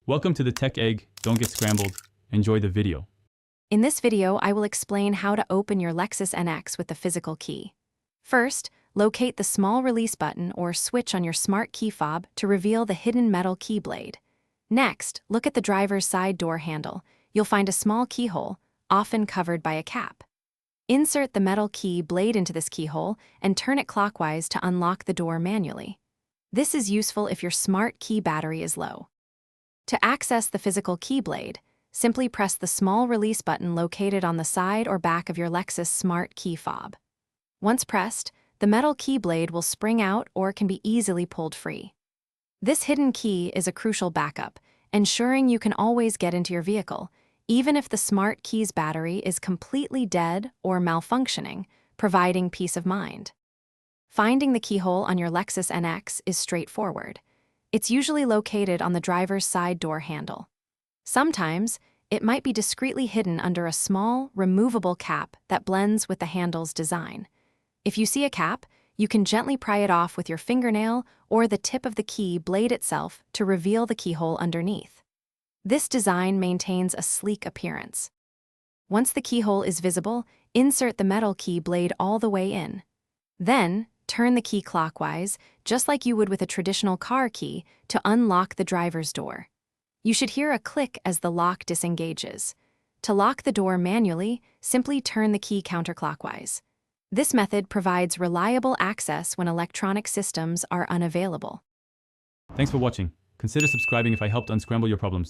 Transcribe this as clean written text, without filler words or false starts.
Welcome to the Tech Egg. Don't get scrambled. Enjoy the video. In this video, I will explain how to open your Lexus NX with the physical key. First, locate the small release button or switch on your smart key fob to reveal the hidden metal key blade. Next, look at the driver's side door handle. You'll find a small keyhole, often covered by a cap. Insert the metal key blade into this keyhole and turn it clockwise to unlock the door manually. This is useful if your smart key battery is low. To access the physical key blade, simply press the small release button located on the side or back of your Lexus smart key fob. Once pressed, the metal key blade will spring out or can be easily pulled free. This hidden key is a crucial backup, ensuring you can always get into your vehicle, even if the smart key's battery is completely dead or malfunctioning, providing peace of mind. Finding the keyhole on your Lexus NX is straightforward. It's usually located on the driver's side door handle. Sometimes, it might be discreetly hidden under a small, removable cap that blends with the handle's design. If you see a cap, you can gently pry it off with your fingernail or the tip of the key blade itself to reveal the keyhole underneath. This design maintains a sleek appearance. Once the keyhole is visible, insert the metal key blade all the way in. Then, turn the key clockwise, just like you would with a traditional car key, to unlock the driver's door. You should hear a click as the lock disengages. To lock the door manually, simply turn the key counterclockwise. This method provides reliable access when electronic systems are unavailable. Thanks for watching. Consider subscribing if I helped unscramble your problems.